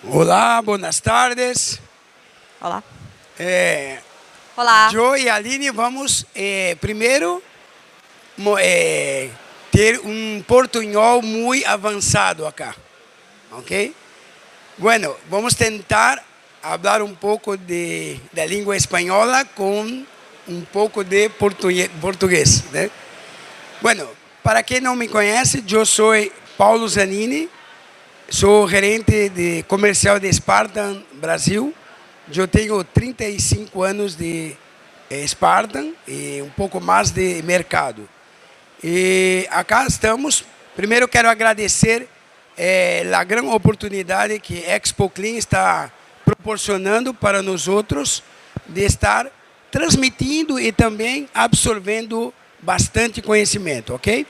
Olá, boas tardes. Olá. Olá. Eu e a Aline vamos primeiro ter portunhol muito avançado acá, ok? Bueno, vamos tentar falar pouco da língua espanhola com pouco de português, né? Bueno, para quem não me conhece, eu sou Paulo Zanini, sou gerente de comercial de Spartan Brasil. Eu tenho 35 anos de Spartan e pouco mais de mercado. E acá estamos. Primeiro quero agradecer a grande oportunidade que Expo Clean está proporcionando para nós outros de estar transmitindo e também absorvendo bastante conhecimento, ok?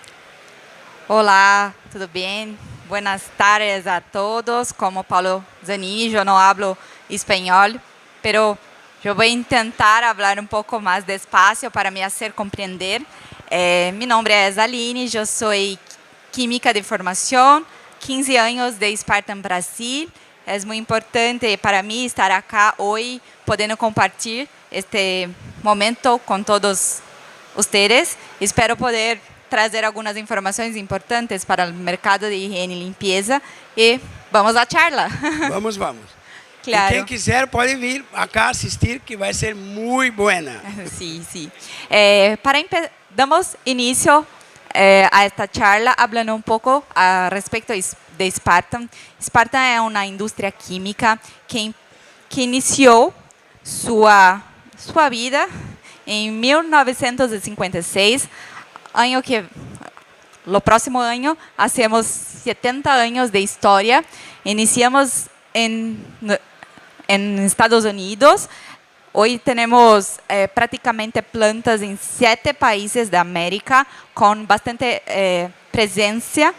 Olá, tudo bem? Buenas tardes a todos. Como Paulo Zanini, eu não hablo espanhol, pero eu vou tentar falar pouco mais despacio para me fazer compreender. Meu nome é Aline, eu sou química de formação, 15 anos de Spartan Brasil. É muito importante para mim estar aqui hoje, podendo compartilhar este momento com todos vocês. Espero poder trazer algumas informações importantes para o mercado de higiene e limpeza. E vamos à charla. Vamos. Claro. E quem quiser pode vir acá assistir, que vai ser muito boa. Sim. Damos início a esta charla falando pouco a respeito de Spartan. Spartan é uma indústria química que iniciou sua vida em 1956, ano que no próximo ano hacemos 70 anos de história. Iniciamos em Estados Unidos. Hoje temos praticamente plantas em 7 países da América, com bastante presença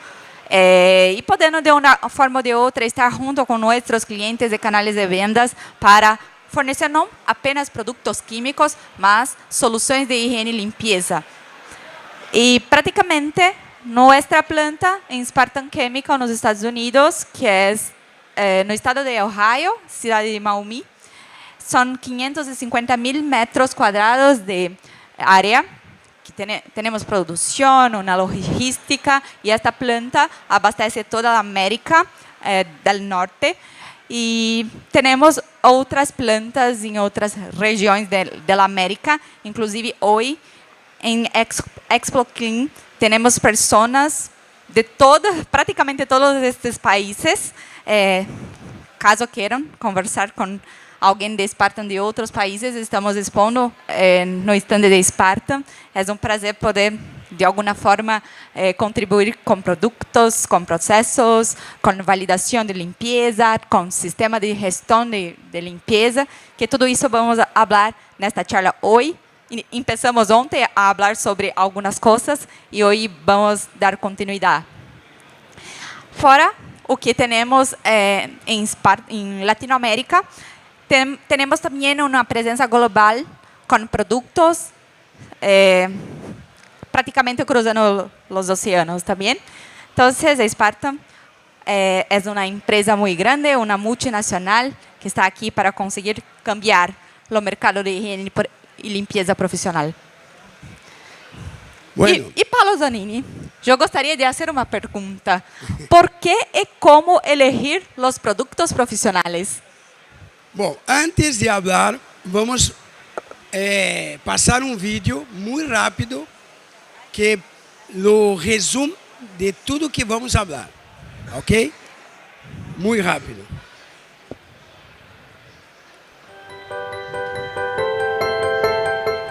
e podendo de uma forma ou de outra estar junto com nossos clientes de canais de vendas para fornecer não apenas produtos químicos, mas soluções de higiene e limpeza. E praticamente nossa planta em Spartan Chemical nos Estados Unidos, que é no estado de Ohio, cidade de Maumee, são 550.000 metros quadrados de área, que temos produção, uma logística, e esta planta abastece toda a América do Norte. E temos outras plantas em outras regiões da América, inclusive hoje em Expo Clean temos pessoas de praticamente todos estes países. Caso queiram conversar com alguém de Spartan de outros países, estamos expondo no stand de Spartan. É um prazer poder, de alguma forma, contribuir com produtos, com processos, com validação de limpeza, com sistema de gestão de limpeza, que tudo isso vamos falar nesta charla hoje. Começamos ontem a falar sobre algumas coisas e hoje vamos dar continuidade. Fora o que temos em Latinoamérica, temos também uma presença global com produtos praticamente cruzando os oceanos também. Então, a Spartan é uma empresa muito grande, uma multinacional que está aqui para conseguir cambiar o mercado de higiene e limpeza profissional. Bueno. E Paulo Zanini, eu gostaria de fazer uma pergunta. ¿Por que e como elegir os produtos profissionais? Bom, antes de falar, vamos passar vídeo muito rápido que lo resume de tudo que vamos falar, ok? Muito rápido.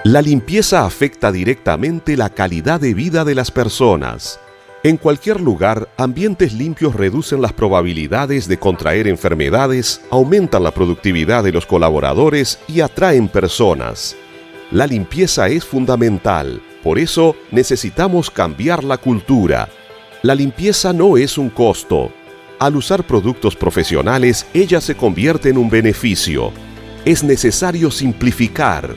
La limpieza afecta directamente la calidad de vida de las personas. En cualquier lugar, ambientes limpios reducen las probabilidades de contraer enfermedades, aumentan la productividad de los colaboradores y atraen personas. La limpieza es fundamental, por eso necesitamos cambiar la cultura. La limpieza no es un costo. Al usar productos profesionales, ella se convierte en un beneficio. Es necesario simplificar.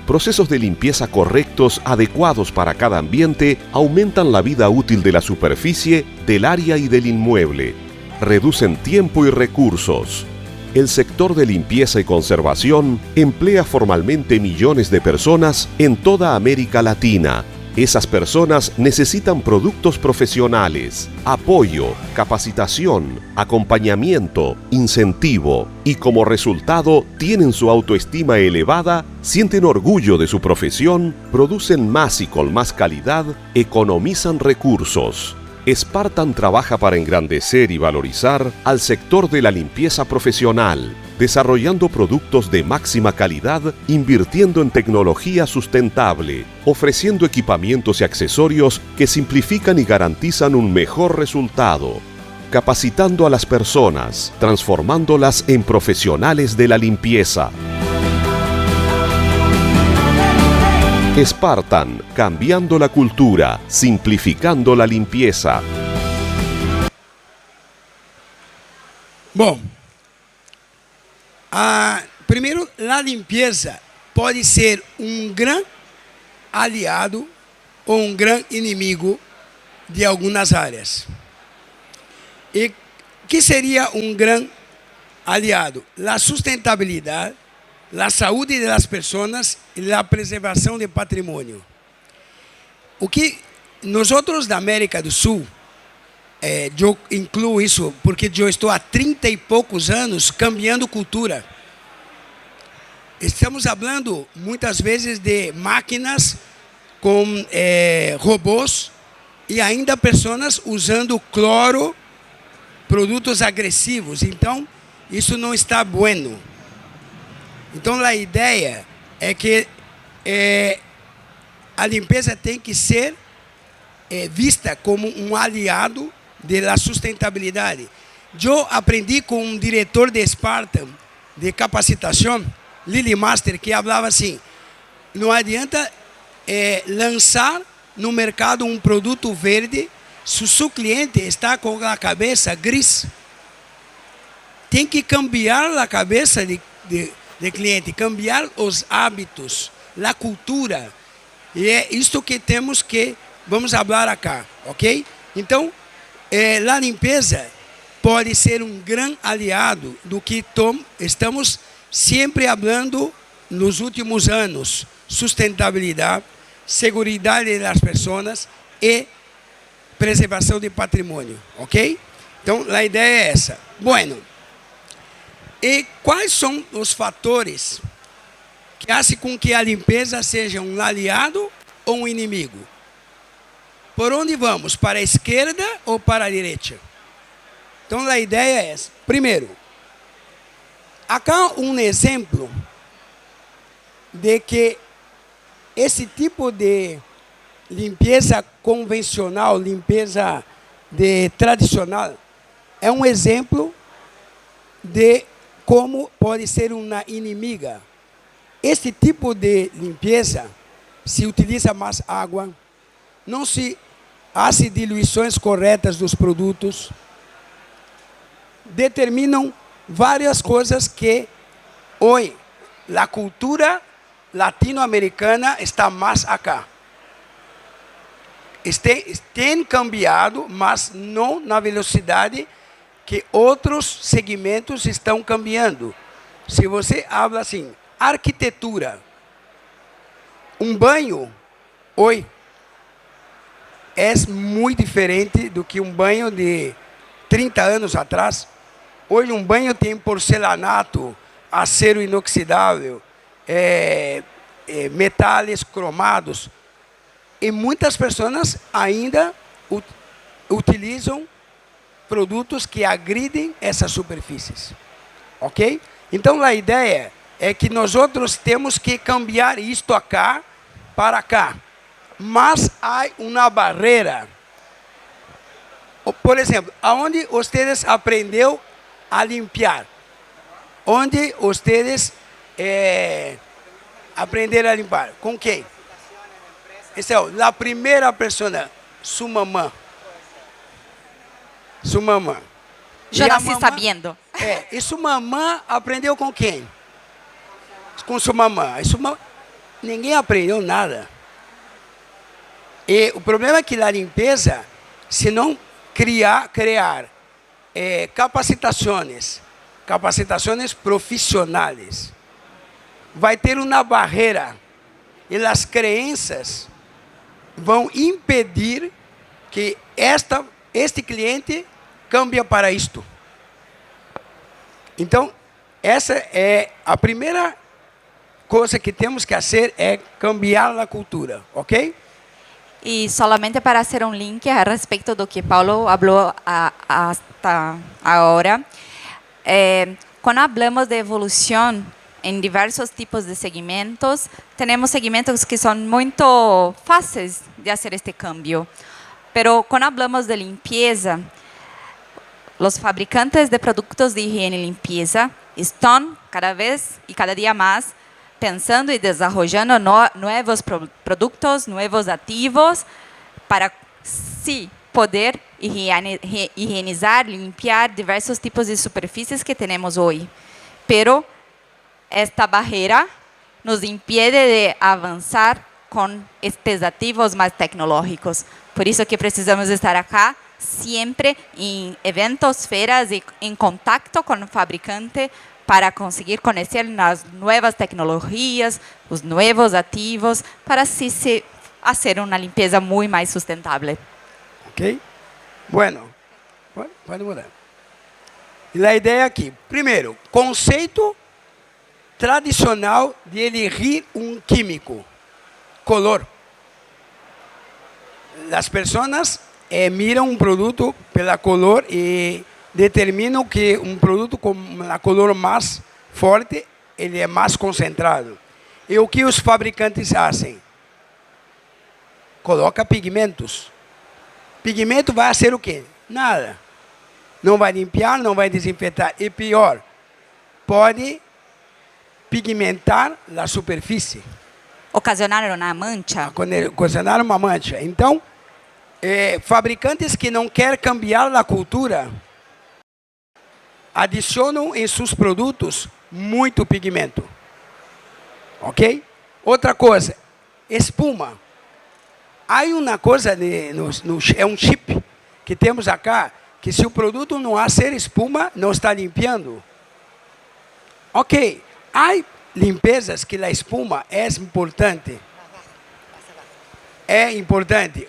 Procesos de limpieza correctos, adecuados para cada ambiente, aumentan la vida útil de la superficie, del área y del inmueble. reducen tiempo y recursos. El sector de limpieza y conservación emplea formalmente millones de personas en toda América Latina. Esas personas necesitan productos profesionales, apoyo, capacitación, acompañamiento, incentivo y como resultado tienen su autoestima elevada, sienten orgullo de su profesión, producen más y con más calidad, economizan recursos. Spartan trabaja para engrandecer y valorizar al sector de la limpieza profesional, desarrollando productos de máxima calidad, invirtiendo en tecnología sustentable, ofreciendo equipamientos y accesorios que simplifican y garantizan un mejor resultado, capacitando a las personas, transformándolas en profesionales de la limpieza. Spartan, cambiando la cultura, simplificando la limpieza. Bom, primeiro, a limpeza pode ser um grande aliado ou um grande inimigo de algumas áreas. E que seria um grande aliado? A sustentabilidade, a saúde das pessoas e a preservação do patrimônio. O que nós da América do Sul, eu incluo isso porque eu estou há 30 e poucos anos cambiando cultura. Estamos falando muitas vezes de máquinas com robôs e ainda pessoas usando cloro, produtos agressivos. Então, isso não está bueno. Então, a ideia é que a limpeza tem que ser vista como um aliado da sustentabilidade. Eu aprendi com um diretor de Spartan, de capacitação, Lily Master, que falava assim, não adianta lançar no mercado um produto verde se o seu cliente está com a cabeça gris. Tem que cambiar a cabeça de cliente, cambiar os hábitos, a cultura. E é isto que temos que vamos falar aqui, ok? Então, a limpeza pode ser um grande aliado do que estamos sempre falando nos últimos anos: sustentabilidade, segurança das pessoas e preservação de patrimônio, ok? Então, a ideia é essa. Bueno. E quais são os fatores que fazem com que a limpeza seja um aliado ou um inimigo? Por onde vamos? Para a esquerda ou para a direita? Então, a ideia é essa. Primeiro, acá um exemplo de que esse tipo de limpeza convencional, limpeza tradicional, é um exemplo de como pode ser uma inimiga. Este tipo de limpeza se utiliza mais água, não se faz diluições corretas dos produtos, determinam várias coisas que hoje a cultura latino-americana está mais acá. Tem cambiado, mas não na velocidade que outros segmentos estão cambiando. Se você habla assim, arquitetura, um banho hoje é muito diferente do que um banho de 30 anos atrás. Hoje um banho tem porcelanato, acero inoxidável, metais cromados. E muitas pessoas ainda utilizam produtos que agridem essas superfícies. Ok? Então, a ideia é que nós outros temos que cambiar isto acá para cá. Mas há uma barreira. Por exemplo, aonde vocês aprendeu a limpar? Onde vocês aprenderam a limpar? Com quem? Essa é a primeira pessoa, sua mamã. Sua mamã. Eu nasci sabendo. E sua mamã aprendeu com quem? Com sua mamã. Ninguém aprendeu nada. E o problema é que a limpeza, se não criar capacitações profissionais. Vai ter uma barreira e as crenças vão impedir que este cliente cambie para isto. Então, essa é a primeira coisa que temos que fazer, é cambiar a cultura, ok? Y solamente para hacer un link a respecto de lo que Paulo habló hasta ahora, cuando hablamos de evolución en diversos tipos de segmentos, tenemos segmentos que son muy fáciles de hacer este cambio. Pero cuando hablamos de limpieza, los fabricantes de productos de higiene y limpieza están cada vez y cada día más pensando y desarrollando nuevos productos, nuevos activos para sí poder higienizar, limpiar diversos tipos de superficies que tenemos hoy. Pero esta barrera nos impide de avanzar con estos activos más tecnológicos. Por eso que precisamos estar acá siempre en eventos, feiras y en contacto con el fabricante para conseguir conhecer las nuevas tecnologías, los nuevos activos, para así hacer una limpieza muy más sustentable. Ok? Bueno, pode mudar. E a ideia aqui, primeiro, conceito tradicional de elegir um químico, color. As pessoas miram um produto pela color e determinam que um produto com a color mais forte, ele é mais concentrado. E o que os fabricantes fazem? Coloca pigmentos. Pigmento vai ser o quê? Nada. Não vai limpar, não vai desinfetar. E pior, pode pigmentar a superfície. Ocasionar uma mancha. Ocasionar uma mancha. Então, fabricantes que não querem cambiar a cultura adicionam em seus produtos muito pigmento. Ok? Outra coisa, espuma. Há uma coisa, é um chip que temos acá, que se o produto não há ser espuma, não está limpando. Ok, há limpezas que a espuma é importante. É importante.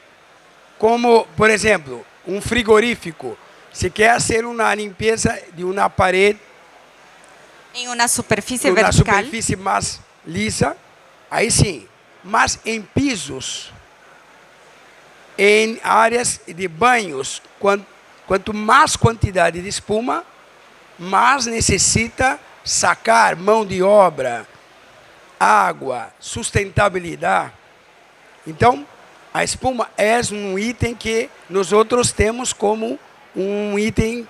Como, por exemplo, um frigorífico. Se quer fazer uma limpeza de uma parede, em uma superfície uma vertical, superfície mais lisa, aí sim. Mas em pisos, em áreas de banhos, quanto mais quantidade de espuma, mais necessita sacar mão de obra, água, sustentabilidade. Então, a espuma é um item que nós outros temos como um item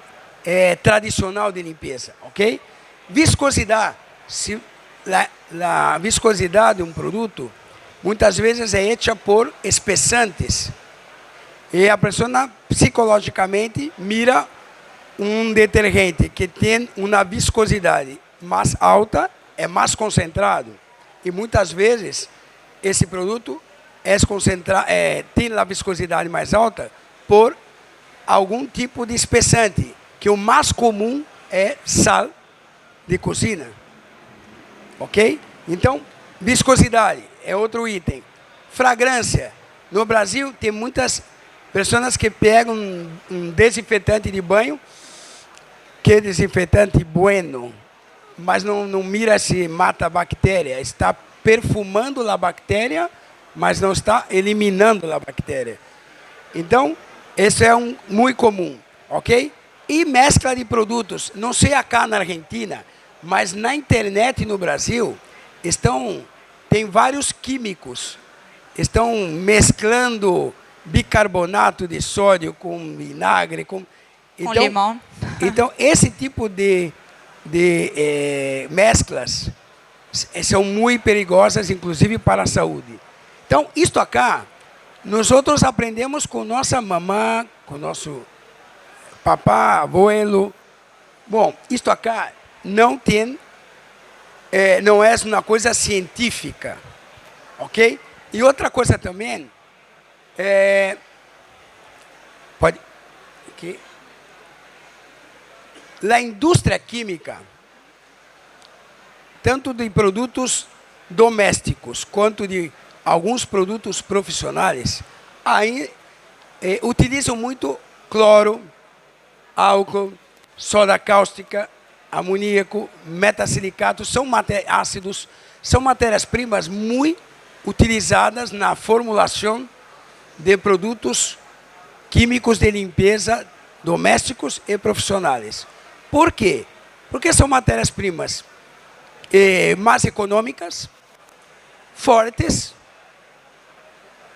tradicional de limpeza, ok? Viscosidade. A viscosidade de um produto, muitas vezes é hecha por espessantes. E a pessoa, psicologicamente, mira um detergente que tem uma viscosidade mais alta, é mais concentrado. E muitas vezes, esse produto tem a viscosidade mais alta por algum tipo de espessante, que o mais comum é sal de cozinha. Ok? Então, viscosidade é outro item. Fragrância. No Brasil, tem muitas pessoas que pegam um desinfetante de banho, que é desinfetante bueno, mas não mira se mata a bactéria. Está perfumando a bactéria, mas não está eliminando a bactéria. Então, esse é muito comum, ok? E mescla de produtos. Não sei acá na Argentina, mas na internet no Brasil, tem vários químicos. Estão mesclando bicarbonato de sódio com vinagre. Com limão. Então, esse tipo de mesclas são muito perigosas, inclusive para a saúde. Então, isto acá, nós outros aprendemos com nossa mamã, com nosso papá, abuelo. Bom, isto acá não é uma coisa científica, ok? E outra coisa também, a indústria química, tanto de produtos domésticos quanto de alguns produtos profissionais, aí utilizam muito cloro, álcool, soda cáustica, amoníaco, metasilicato, são ácidos, são matérias-primas muito utilizadas na formulação de produtos químicos de limpeza domésticos e profissionais. Por quê? Porque são matérias-primas mais econômicas, fortes,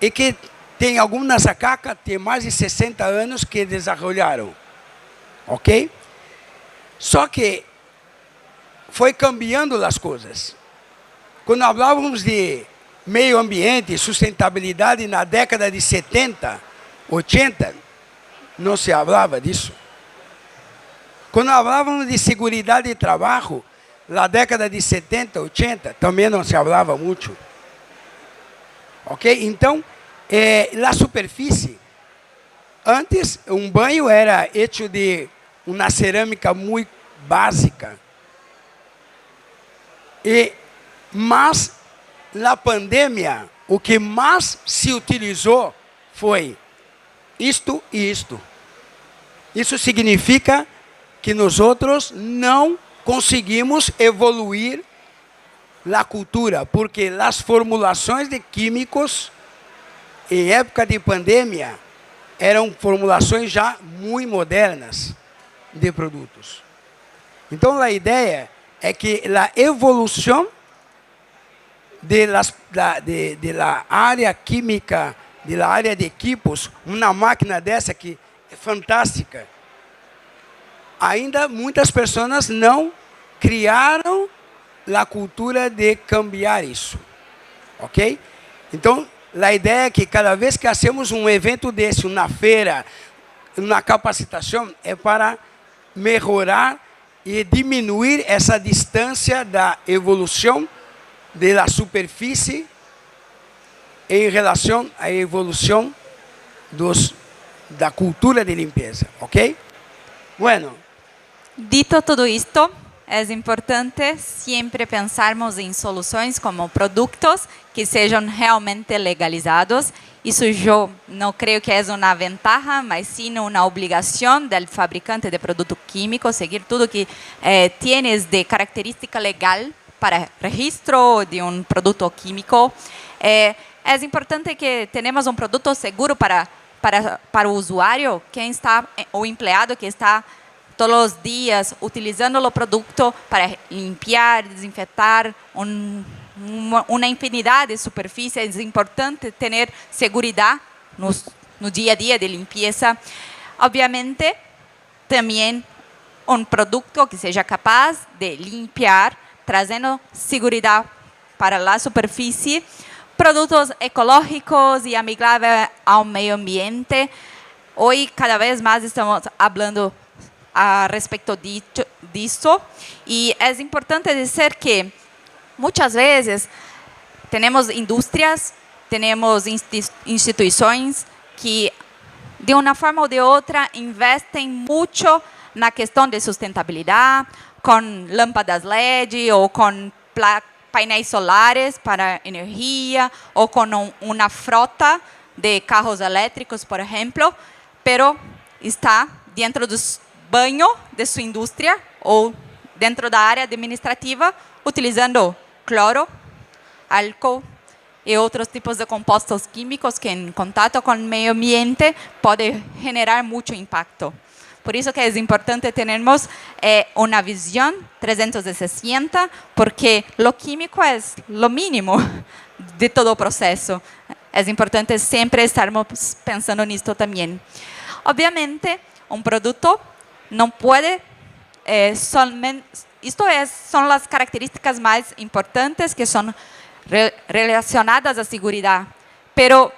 e que tem algumas ACACA, tem mais de 60 anos que desenvolveram. Ok? Só que foi cambiando as coisas. Quando falávamos de meio ambiente e sustentabilidade na década de 70, 80, não se falava disso. Quando falávamos de segurança de trabalho, na década de 70, 80, também não se falava muito. Ok? Então, na superfície, antes, um banho era feito de uma cerâmica muito básica. Mas, na pandemia, o que mais se utilizou foi isto e isto. Isso significa que nós outros não conseguimos evoluir na cultura, porque as formulações de químicos em época de pandemia eram formulações já muito modernas de produtos. Então, a ideia é que a evolução da área química, da área de equipos, uma máquina dessa que é fantástica, ainda muitas pessoas não criaram a cultura de cambiar isso. Ok? Então, a ideia é que cada vez que hacemos um evento desse, uma feira, uma capacitação, é para melhorar e diminuir essa distância da evolução da superfície em relação à evolução da cultura de limpeza. Ok? Bueno. Dito tudo isto, é importante sempre pensarmos em soluções como produtos que sejam realmente legalizados. Isso eu não creio que é uma vantagem, mas sim uma obrigação do fabricante de produto químico seguir tudo que tienes de característica legal para registro de um produto químico. É importante que tenhamos um produto seguro para o usuário, quem está, o empregado que está todos os dias utilizando o produto para limpiar, desinfetar uma infinidade de superfícies. É importante ter segurança no dia a dia de limpeza. Obviamente, também um produto que seja capaz de limpar, trazendo segurança para a superfície. Produtos ecológicos e amigáveis ao meio ambiente. Hoje, cada vez mais estamos falando a respeito disso, e é importante dizer que muitas vezes temos indústrias, temos instituições que de uma forma ou de outra investem muito na questão de sustentabilidade, com lâmpadas LED ou com painéis solares para energia, ou com uma frota de carros elétricos, por exemplo, pero está dentro dos banho de sua indústria ou dentro da área administrativa, utilizando cloro, álcool e outros tipos de compostos químicos que, em contato com o meio ambiente, podem generar muito impacto. Por isso que é importante termos uma visão 360, porque o químico é o mínimo de todo o processo. É importante sempre estarmos pensando nisso também. Obviamente, um produto não pode são as características mais importantes que são relacionadas à segurança. Pero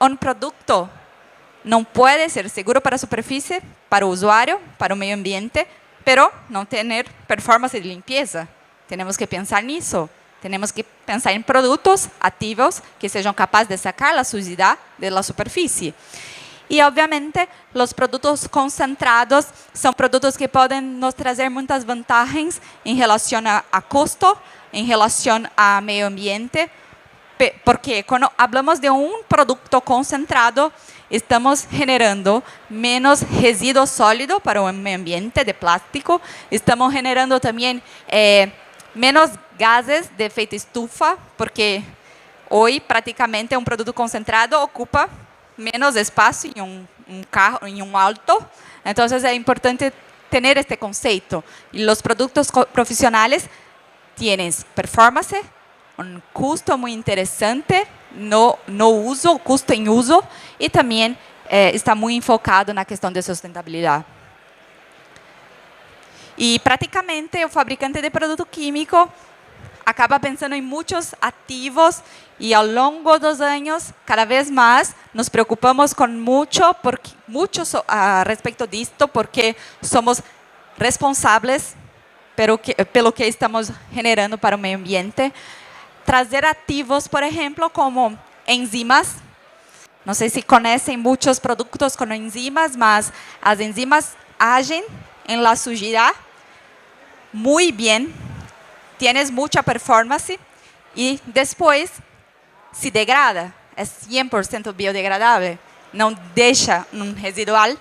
um produto não pode ser seguro para a superfície, para o usuário, para o meio ambiente, pero não ter performance de limpeza. Temos que pensar nisso. Temos que pensar em produtos ativos que sejam capazes de sacar a sujidade da superfície. E, obviamente, os produtos concentrados são produtos que podem nos trazer muitas vantagens em relação a custo, em relação a meio ambiente, porque quando falamos de um produto concentrado, estamos generando menos resíduo sólido para o meio ambiente de plástico, estamos generando também menos gases de efeito estufa, porque hoje praticamente um produto concentrado ocupa menos espaço em um carro, em um auto. Então é importante ter este conceito. E os produtos profissionais têm performance, um custo muito interessante no uso, custo em uso, e também está muito enfocado na questão de sustentabilidade. E praticamente o fabricante de produto químico acaba pensando em muitos ativos e ao longo dos anos, cada vez mais, nos preocupamos com muito a respeito disto, porque somos responsáveis pelo que estamos generando para o meio ambiente. Trazer ativos, por exemplo, como enzimas. Não sei se conhecem muitos produtos com enzimas, mas as enzimas agem em la sujidade muito bem, tienes muita performance e depois se degrada, é 100% biodegradável, não deixa um residual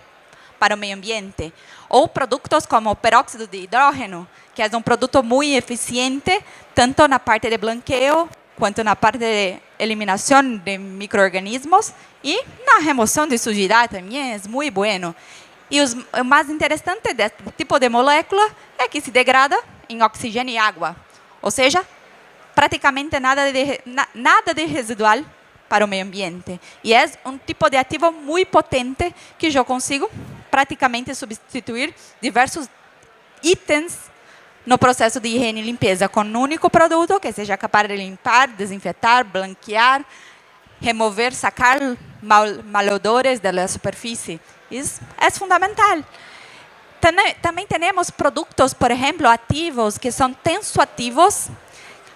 para o meio ambiente. Ou produtos como peróxido de hidrogênio, que é um produto muito eficiente, tanto na parte de blanqueio, quanto na parte de eliminação de micro-organismos e na remoção de sujidade também, é muito bueno. E o mais interessante desse tipo de molécula é que se degrada em oxigênio e água. Ou seja, praticamente nada de residual para o meio ambiente. E é um tipo de ativo muito potente que eu consigo praticamente substituir diversos itens no processo de higiene e limpeza com um único produto que seja capaz de limpar, desinfetar, blanquear, remover, sacar malodores da superfície. Isso é fundamental. Também temos produtos, por exemplo, ativos que são tensoativos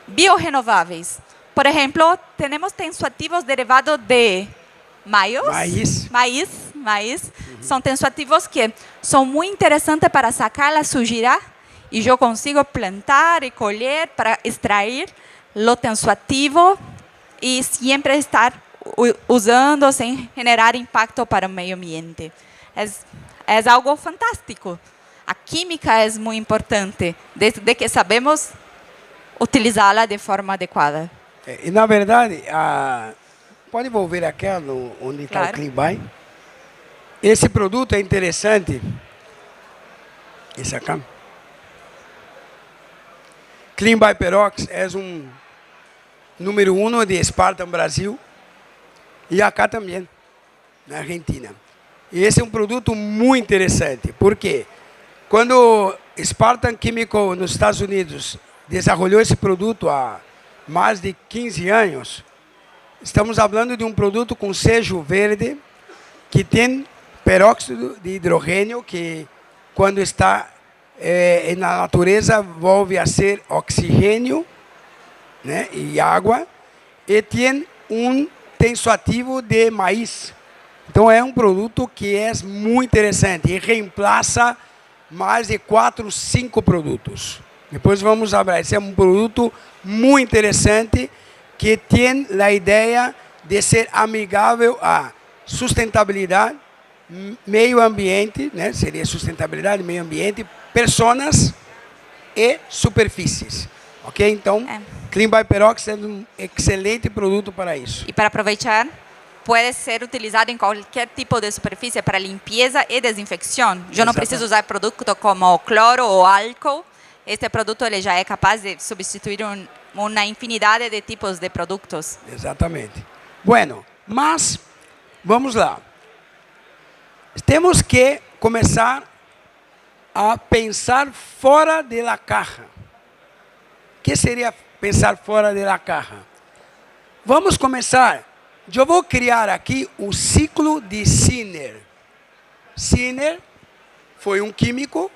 biorrenováveis. Por exemplo, temos tensoativos derivados de maíz. São tensoativos que são muito interessantes para sacar a sujidade e eu consigo plantar e colher para extrair o tensoativo e sempre estar usando sem generar impacto para o meio ambiente. É algo fantástico. A química é muito importante, desde que sabemos utilizá-la de forma adequada. E na verdade, pode volver aquela onde está o Clean By. Esse produto é interessante. Esse aqui. Clean By Perox é um número 1 de Spartan Brasil e acá também, na Argentina. E esse é um produto muito interessante, porque quando Spartan Químico nos Estados Unidos desenvolveu esse produto há mais de 15 anos, estamos falando de um produto com sello verde, que tem peróxido de hidrogênio, que quando está na natureza volve a ser oxigênio, né, e água, e tem um tensoativo de maíz. Então é um produto que é muito interessante e reemplaça mais de 4, 5 produtos. Depois vamos falar. Esse é um produto muito interessante que tem a ideia de ser amigável à sustentabilidade, meio ambiente, né? Seria sustentabilidade, meio ambiente, pessoas e superfícies. Ok? Então, Clean by Perox é um excelente produto para isso. E para aproveitar, pode ser utilizado em qualquer tipo de superfície para limpeza e desinfecção. Eu não preciso usar produto como cloro ou álcool. Este produto ele já é capaz de substituir uma infinidade de tipos de produtos. Exatamente. Bueno, mas vamos lá. Temos que começar a pensar fora da caixa. O que seria pensar fora da caixa? Vamos começar. Eu vou criar aqui o ciclo de Sinner. Sinner foi um químico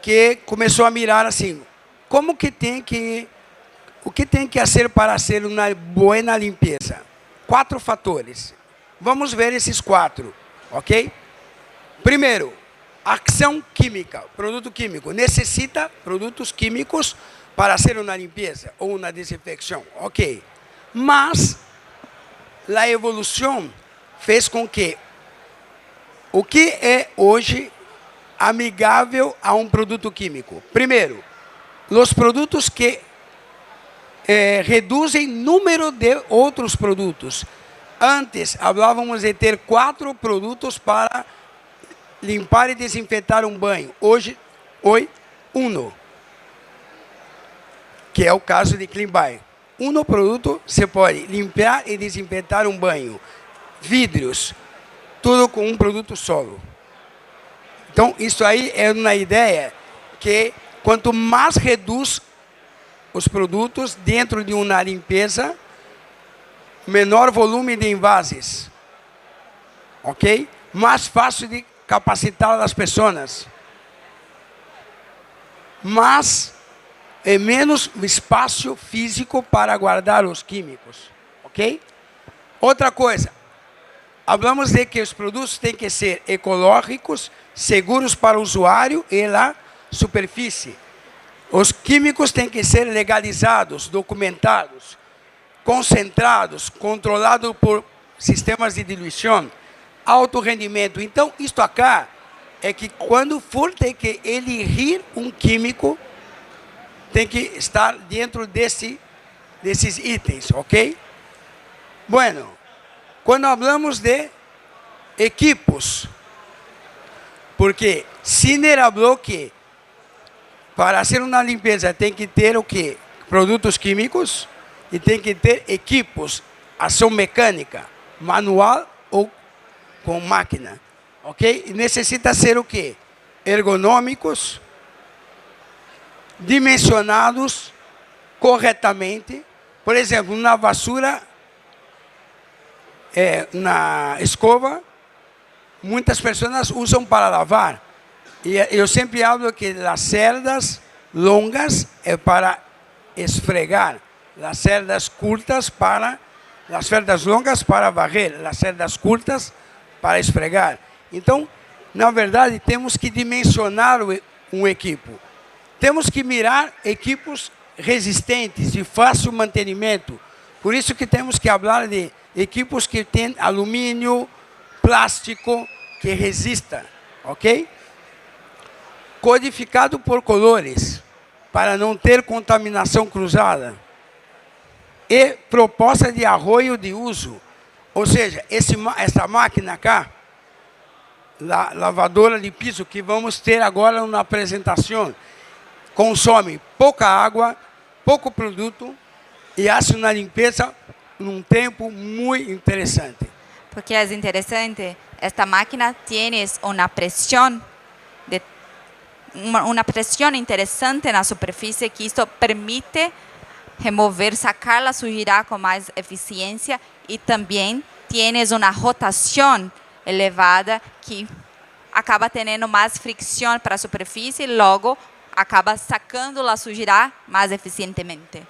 que começou a mirar assim, o que tem que fazer para ser uma boa limpeza? 4 fatores. Vamos ver esses 4, ok? Primeiro, ação química, produto químico. Necessita produtos químicos para hacer uma limpeza ou uma desinfecção, ok? Mas a evolução fez com que o que é hoje amigável a um produto químico? Primeiro, os produtos que reduzem número de outros produtos. Antes, falávamos de ter 4 produtos para limpar e desinfetar um banho. Hoje, 1. Que é o caso de CleanBuy. Um produto, você pode limpar e desinfetar um banho. Vidros, tudo com um produto solo. Então, isso aí é uma ideia que quanto mais reduz os produtos dentro de uma limpeza, menor volume de envases, ok? Mais fácil de capacitar as pessoas, mas é menos espaço físico para guardar os químicos, ok? Outra coisa, falamos de que os produtos têm que ser ecológicos, seguros para o usuário e a superfície. Os químicos têm que ser legalizados, documentados, concentrados, controlados por sistemas de diluição, alto rendimento. Então, isto acá é que quando for ter que elegir um químico, tem que estar dentro desses itens, ok? Bueno, quando falamos de equipos, porque Sinner falou que para fazer uma limpeza tem que ter o quê? Produtos químicos e tem que ter equipos, ação mecânica, manual ou com máquina, ok? E necessita ser o quê? Ergonômicos, dimensionados corretamente. Por exemplo, na vassoura, na escova, muitas pessoas usam para lavar. E eu sempre falo que as cerdas longas é para esfregar, as cerdas curtas para as cerdas longas para varrer, as cerdas curtas para esfregar. Então, na verdade, temos que dimensionar um equipo. Temos que mirar equipos resistentes, de fácil mantenimento. Por isso que temos que falar de equipos que têm alumínio, plástico, que resista, ok? Codificado por colores, para não ter contaminação cruzada. E proposta de arroio de uso. Ou seja, essa máquina cá, lavadora de piso, que vamos ter agora na apresentação, consome pouca água, pouco produto e faz uma limpeza num tempo muito interessante. Porque es interesante, esta máquina tiene una presión interesante en la superficie que esto permite remover, sacar la suciedad con más eficiencia y también tienes una rotación elevada que acaba teniendo más fricción para la superficie y luego acaba sacando la suciedad más eficientemente.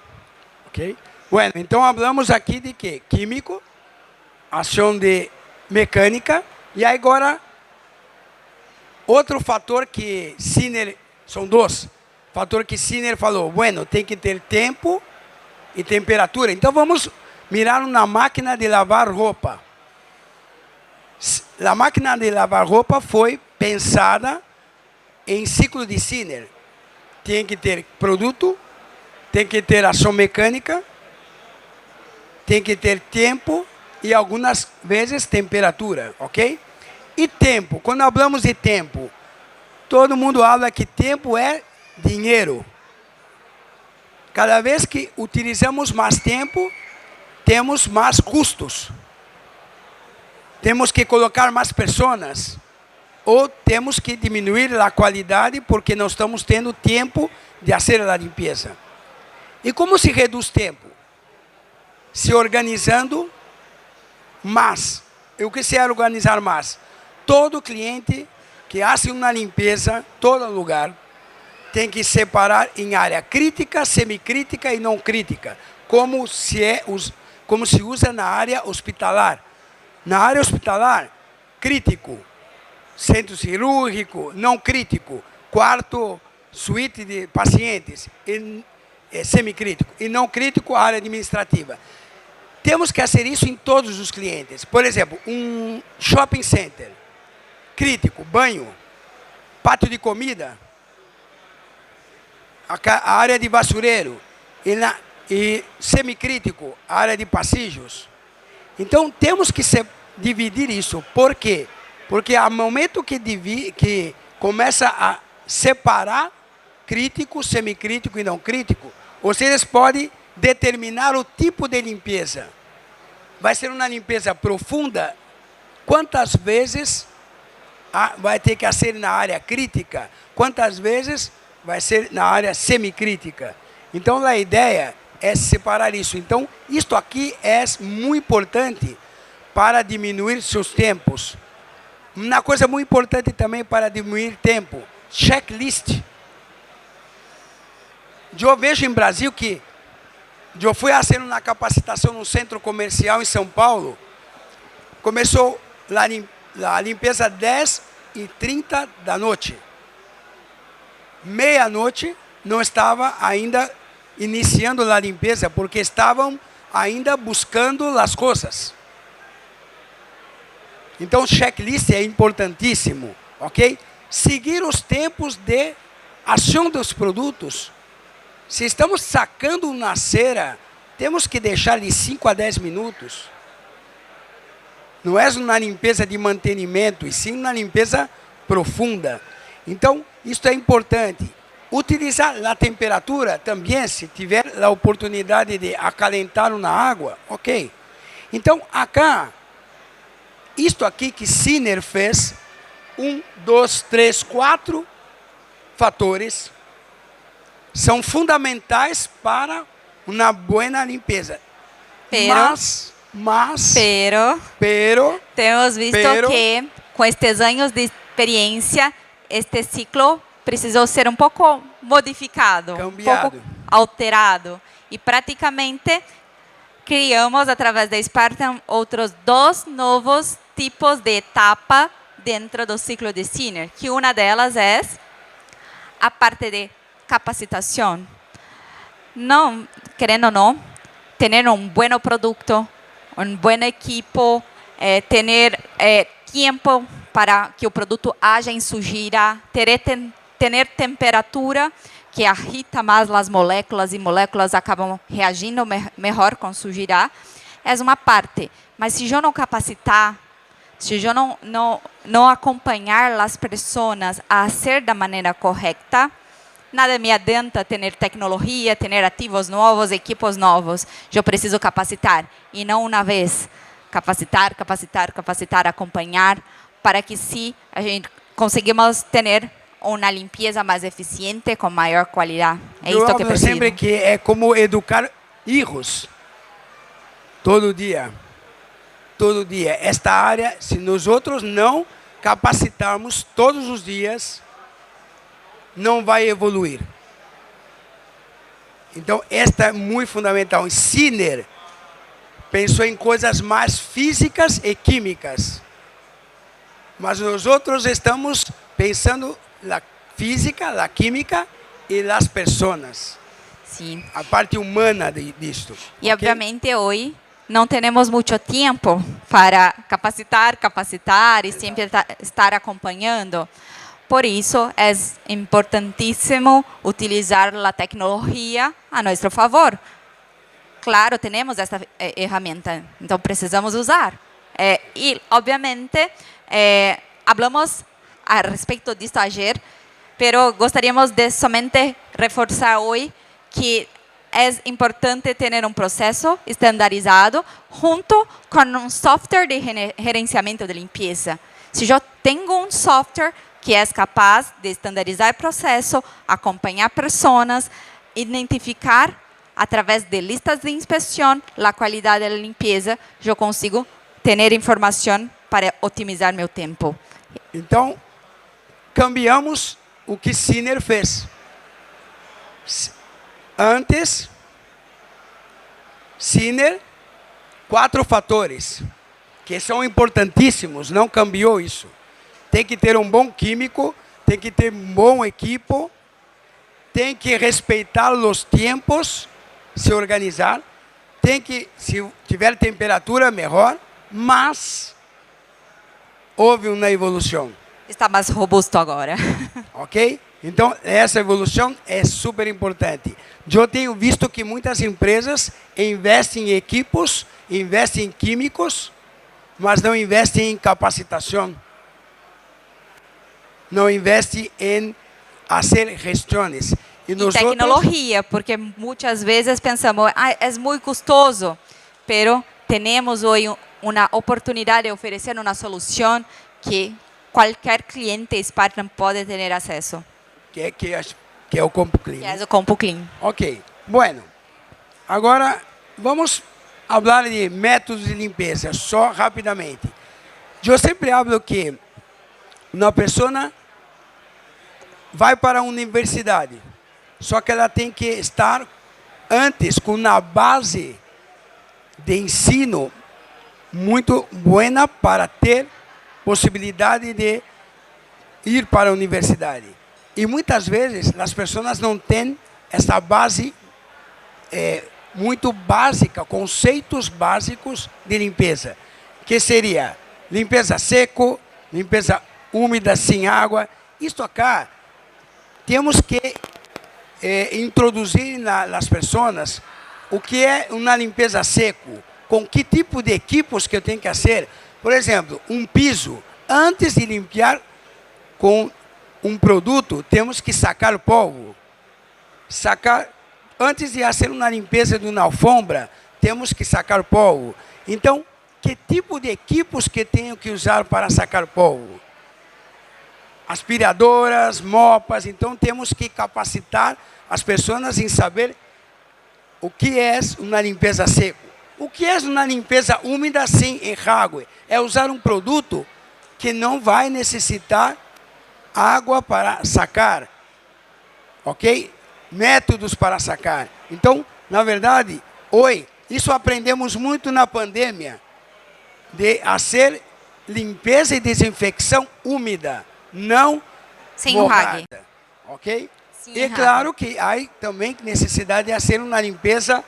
Ok? Bueno, então falamos aqui de quê? Químico, ação de mecânica, e agora outro fator que Sinner, são 2, fator que Sinner falou, bueno, tem que ter tempo e temperatura. Então vamos mirar uma máquina de lavar roupa. A máquina de lavar roupa foi pensada em ciclo de Sinner. Tem que ter produto, tem que ter ação mecânica, tem que ter tempo e algumas vezes temperatura, ok? E tempo, quando falamos de tempo, todo mundo fala que tempo é dinheiro. Cada vez que utilizamos mais tempo, temos mais custos. Temos que colocar mais pessoas, ou temos que diminuir a qualidade porque não estamos tendo tempo de fazer a limpeza. E como se reduz tempo? Se organizando mais. E o que se é organizar mais? Todo cliente que faz uma limpeza, todo lugar, tem que separar em área crítica, semicrítica e não crítica, como se usa na área hospitalar. Na área hospitalar, crítico, centro cirúrgico, não crítico, quarto, suíte de pacientes, semicrítico, e não crítico, área administrativa. Temos que fazer isso em todos os clientes. Por exemplo, um shopping center, crítico, banho, pátio de comida, a área de basureiro, e semicrítico, a área de passeios. Então, temos que dividir isso. Por quê? Porque ao momento que começa a separar crítico, semicrítico e não crítico, vocês podem determinar o tipo de limpeza. Vai ser uma limpeza profunda? Quantas vezes vai ter que ser na área crítica? Quantas vezes vai ser na área semicrítica? Então, a ideia é separar isso. Então, isto aqui é muito importante para diminuir seus tempos. Uma coisa muito importante também para diminuir tempo, checklist. Eu vejo em Brasil que eu fui fazer uma capacitação no centro comercial em São Paulo. Começou a limpeza 10h30 da noite. Meia-noite não estava ainda iniciando a limpeza, porque estavam ainda buscando as coisas. Então, checklist é importantíssimo, ok? Seguir os tempos de ação dos produtos. Se estamos sacando uma cera, temos que deixar de 5 a 10 minutos. Não é uma limpeza de mantenimento, e sim uma limpeza profunda. Então, isso é importante. Utilizar a temperatura também, se tiver a oportunidade de acalentar na água, ok. Então, acá, isto aqui que Sinner fez, 1, 2, 3, 4 fatores, são fundamentais para uma boa limpeza. Pero temos visto que com estes anos de experiência, este ciclo precisou ser um pouco modificado, cambiado, um pouco alterado. E praticamente criamos, através da Spartan, outros 2 novos tipos de etapa dentro do ciclo de Sinner, que uma delas é a parte de capacitação. Não, querendo ou não, ter um bom produto, um bom equipo, ter tempo para que o produto haja em sujeira, ter temperatura que agita mais as moléculas e moléculas acabam reagindo melhor com sujeira, é uma parte. Mas se eu não capacitar, se eu não acompanhar as pessoas a fazer da maneira correta, nada me adianta ter tecnologia, ter ativos novos, equipos novos. Eu preciso capacitar, e não uma vez. Capacitar, acompanhar, para que sim, a gente conseguimos ter uma limpeza mais eficiente, com maior qualidade. É isso que preciso. Sempre que é como educar filhos. Todo dia. Esta área, se nós outros não capacitarmos todos os dias, não vai evoluir. Então, esta é muito fundamental. Sinner pensou em coisas mais físicas e químicas. Mas nós outros estamos pensando na física, na química e nas pessoas. Sim. A parte humana disto. E, obviamente, hoje não temos muito tempo para capacitar e sempre estar acompanhando. Por isso, é importantíssimo utilizar a tecnologia a nosso favor. Claro, temos essa ferramenta, então precisamos usar. E, obviamente, falamos a respeito disso ayer, mas gostaríamos de somente reforçar hoje que é importante ter um processo estandarizado junto com um software de gerenciamento de limpeza. Se eu tenho um software que é capaz de estandarizar o processo, acompanhar pessoas, identificar através de listas de inspeção a qualidade da limpeza, eu consigo ter informação para otimizar meu tempo. Então, cambiamos o que Sinner fez. Antes, Sinner, 4 fatores. que são importantíssimos, não cambiou isso. Tem que ter um bom químico, tem que ter um bom equipo, tem que respeitar os tempos, se organizar, tem que, se tiver temperatura, melhor, mas houve uma evolução. Está mais robusto agora. Ok? Então, essa evolução é super importante. Eu tenho visto que muitas empresas investem em equipos, investem em químicos, mas não investem em capacitação. Não investem em fazer gestões. E tecnologia, porque muitas vezes pensamos, é muito custoso, pero temos hoje uma oportunidade de oferecer uma solução que qualquer cliente Spartan pode ter acesso. Que é o CompuClean. Que é o CompuClean. Ok. Bueno, agora vamos falar de métodos de limpeza, só rapidamente. Eu sempre falo que uma pessoa vai para a universidade, só que ela tem que estar antes com uma base de ensino muito boa para ter possibilidade de ir para a universidade. E muitas vezes as pessoas não têm essa base muito básica, conceitos básicos de limpeza, que seria limpeza seco, limpeza úmida sem água. Isto acá temos que introduzir nas pessoas o que é uma limpeza seco, com que tipo de equipos que eu tenho que fazer. Por exemplo, um piso, antes de limpar com um produto, temos que sacar o polvo. Antes de fazer uma limpeza de uma alfombra, temos que sacar o polvo. Então, que tipo de equipos que tenho que usar para sacar polvo? Aspiradoras, mopas. Então, temos que capacitar as pessoas em saber o que é uma limpeza seca. O que é uma limpeza úmida sem enxágue? É usar um produto que não vai necessitar água para sacar, ok? Métodos para sacar. Então, na verdade, hoje, isso aprendemos muito na pandemia, de fazer limpeza e desinfecção úmida, não sem molhada, enxágue. ok? Sem E enxágue. claro que há também necessidade de fazer uma limpeza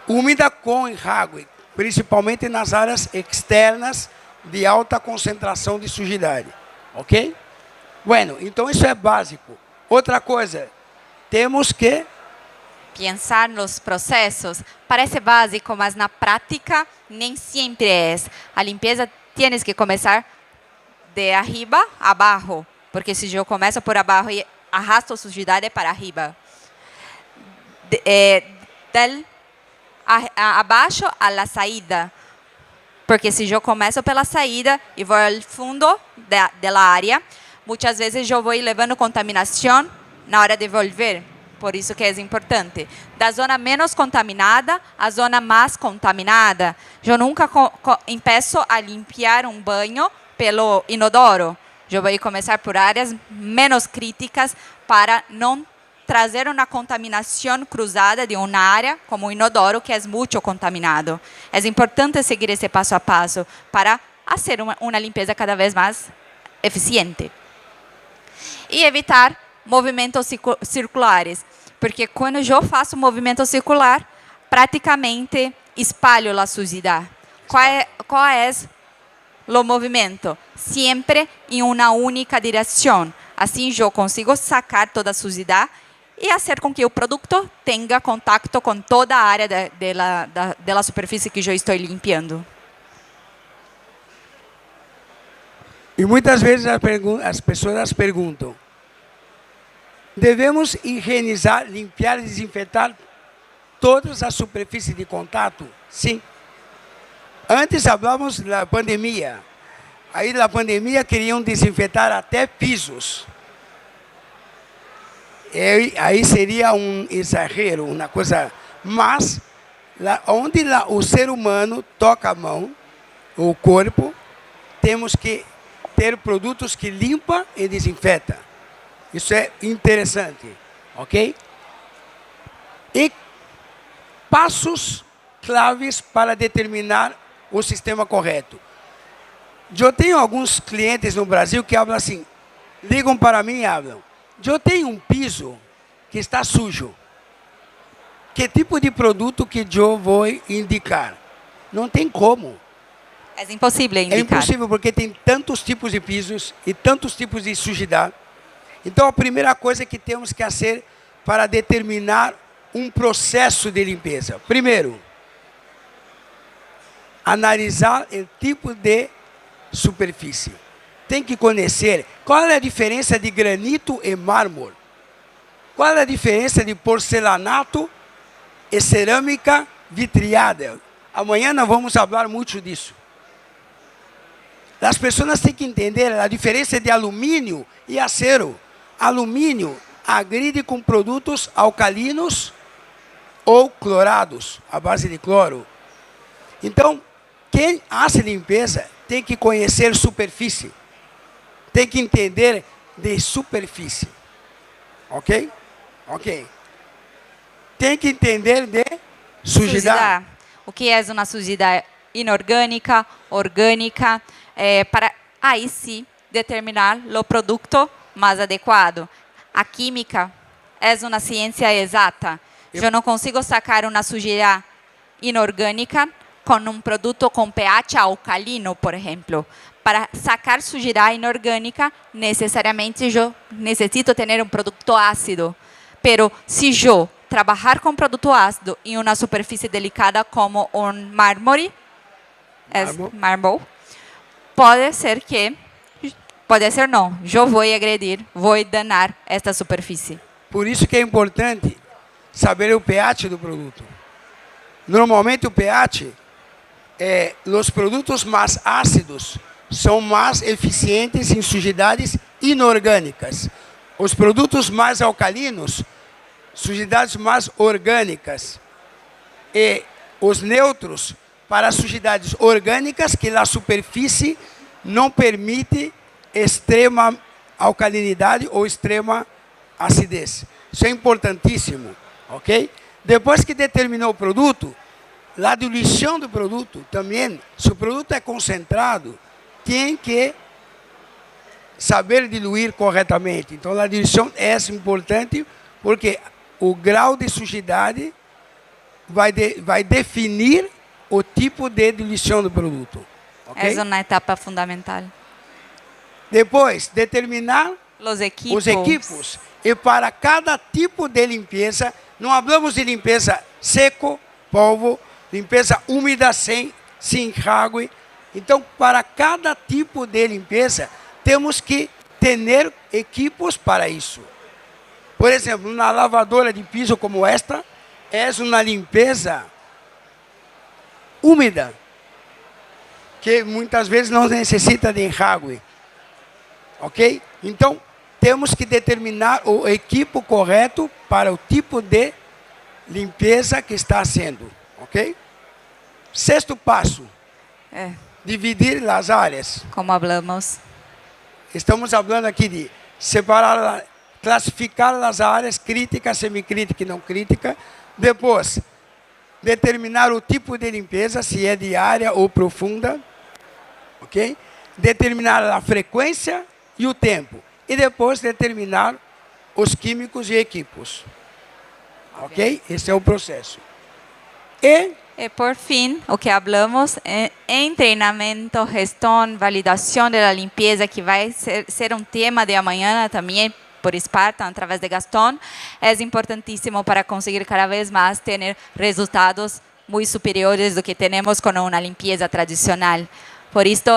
úmida com enxágue, principalmente nas áreas externas de alta concentração de sujidade, ok? Bueno, então isso é básico. Outra coisa, temos que Pensar nos processos parece básico, mas na prática nem sempre é. A limpeza tienes que começar de arriba a abaixo, porque se eu começo por abaixo e arrasto a sujidade para arriba. Abaixo a la saída, porque se eu começo pela saída e vou ao fundo da área, muitas vezes eu vou levando contaminação na hora de volver. Por isso que é importante. Da zona menos contaminada à zona mais contaminada. Eu nunca empeço a limpar um banho pelo inodoro. Eu vou começar por áreas menos críticas para não trazer uma contaminação cruzada de uma área como o inodoro, que é muito contaminado. É importante seguir esse passo a passo para fazer uma limpeza cada vez mais eficiente. E evitar movimentos circulares, porque quando eu faço movimento circular, praticamente espalho a sujidade. Qual é o movimento? Sempre em uma única direção. Assim eu consigo sacar toda a sujidade e fazer com que o produto tenha contato com toda a área da superfície que eu estou limpando. E muitas vezes as pessoas perguntam: devemos higienizar, limpar e desinfetar todas as superfícies de contato? Sim. Antes falávamos da pandemia. Aí na pandemia queriam desinfetar até pisos. Aí seria um exagero, uma coisa. Mas onde o ser humano toca a mão, o corpo, temos que ter produtos que limpam e desinfetam. Isso é interessante, ok? E passos claves para determinar o sistema correto. Eu tenho alguns clientes no Brasil que falam assim, ligam para mim e falam, eu tenho um piso que está sujo. Que tipo de produto que eu vou indicar? Não tem como. É impossível indicar. É impossível porque tem tantos tipos de pisos e tantos tipos de sujidade. Então, a primeira coisa que temos que fazer para determinar um processo de limpeza. Primeiro, analisar o tipo de superfície. Tem que conhecer qual é a diferença de granito e mármore. Qual é a diferença de porcelanato e cerâmica vitriada. Amanhã nós vamos falar muito disso. As pessoas têm que entender a diferença de alumínio e acero. Alumínio agride com produtos alcalinos ou clorados, à base de cloro. Então, quem faz limpeza tem que conhecer superfície. Tem que entender de superfície. Ok? Ok. Tem que entender de sujidade. O que é uma sujidade inorgânica, orgânica, para aí sim determinar o produto mais adequado. A química é uma ciência exata. Eu não consigo sacar uma sujidade inorgânica com um produto com pH alcalino, por exemplo. Para sacar sujidade inorgânica, necessariamente eu necessito ter um produto ácido. Pero se eu trabalhar com produto ácido em uma superfície delicada como um mármore, pode ser não, eu vou agredir, vou danar esta superfície. Por isso que é importante saber o pH do produto. Normalmente o pH, os produtos mais ácidos são mais eficientes em sujidades inorgânicas. Os produtos mais alcalinos, sujidades mais orgânicas. E os neutros para sujidades orgânicas que a superfície não permite extrema alcalinidade ou extrema acidez. Isso é importantíssimo, ok? Depois que determinou o produto, a diluição do produto também, se o produto é concentrado, tem que saber diluir corretamente. Então, a diluição é importante porque o grau de sujidade vai definir o tipo de diluição do produto. Okay? É uma etapa fundamental. Depois, determinar os equipos. E para cada tipo de limpeza, não falamos de limpeza seco, polvo, limpeza úmida sem enxágue. Então, para cada tipo de limpeza, temos que ter equipos para isso. Por exemplo, uma lavadora de piso como esta, é uma limpeza úmida, que muitas vezes não necessita de enxágue. Ok? Então, temos que determinar o equipo correto para o tipo de limpeza que está sendo. Ok? Sexto passo. Dividir as áreas. Como falamos. Estamos falando aqui de separar, classificar as áreas crítica, semicrítica e não crítica. Depois, determinar o tipo de limpeza, se é diária ou profunda. Ok? Determinar a frequência e o tempo. E depois determinar os químicos e equipos. Ok? Esse é o processo. E por fim, o que falamos em treinamento, gestão, validação da limpeza, que vai ser um tema de amanhã também por Spartan, através de Gastón, é importantíssimo para conseguir cada vez mais ter resultados muito superiores do que temos com uma limpeza tradicional. Por isso,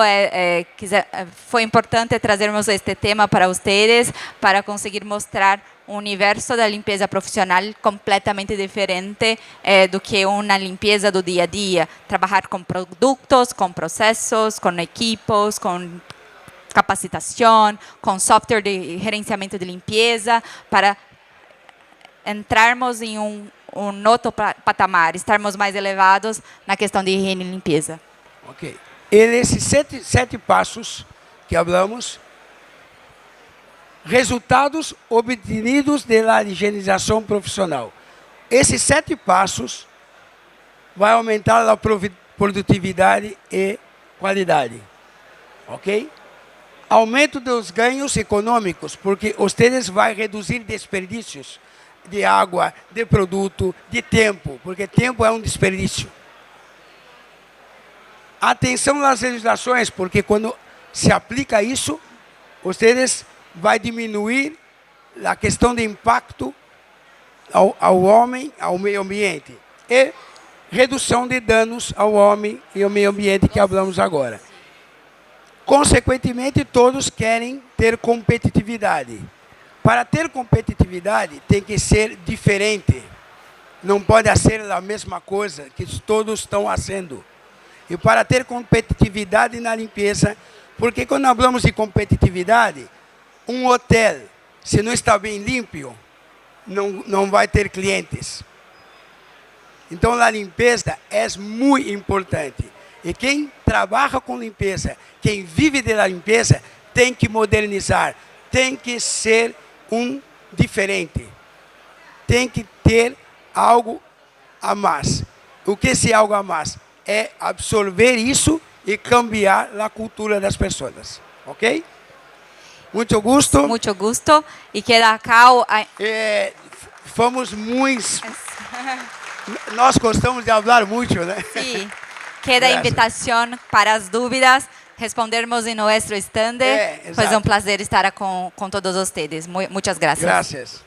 foi importante trazermos este tema para vocês, para conseguir mostrar um universo da limpeza profissional completamente diferente do que uma limpeza do dia a dia. Trabalhar com produtos, com processos, com equipos, com capacitação, com software de gerenciamento de limpeza, para entrarmos em um outro patamar, estarmos mais elevados na questão de higiene e limpeza. Ok. E nesses sete passos que falamos, resultados obtidos da higienização profissional. Esses 7 passos vão aumentar a produtividade e qualidade. ok? Aumento dos ganhos econômicos, porque vocês vão reduzir desperdícios de água, de produto, de tempo, porque tempo é um desperdício. Atenção nas legislações, porque quando se aplica isso, vocês vão diminuir a questão de impacto ao homem, ao meio ambiente. E redução de danos ao homem e ao meio ambiente que falamos agora. Consequentemente, todos querem ter competitividade. Para ter competitividade, tem que ser diferente. Não pode ser a mesma coisa que todos estão fazendo. E para ter competitividade na limpeza, porque quando falamos de competitividade, um hotel, se não está bem limpo, não vai ter clientes. Então, a limpeza é muito importante. E quem trabalha com limpeza, quem vive da limpeza, tem que modernizar, tem que ser um diferente. Tem que ter algo a mais. O que é algo a mais? É absorver isso e cambiar a cultura das pessoas. Ok? Muito gosto. Mucho gusto. Y queda acá. Fomos muito... Nós gostamos de falar muito, né? Sí. Queda Gracias. invitación para as dúvidas. Respondermos en nuestro stand. Fue un placer estar con todos ustedes. Muchas gracias. Gracias.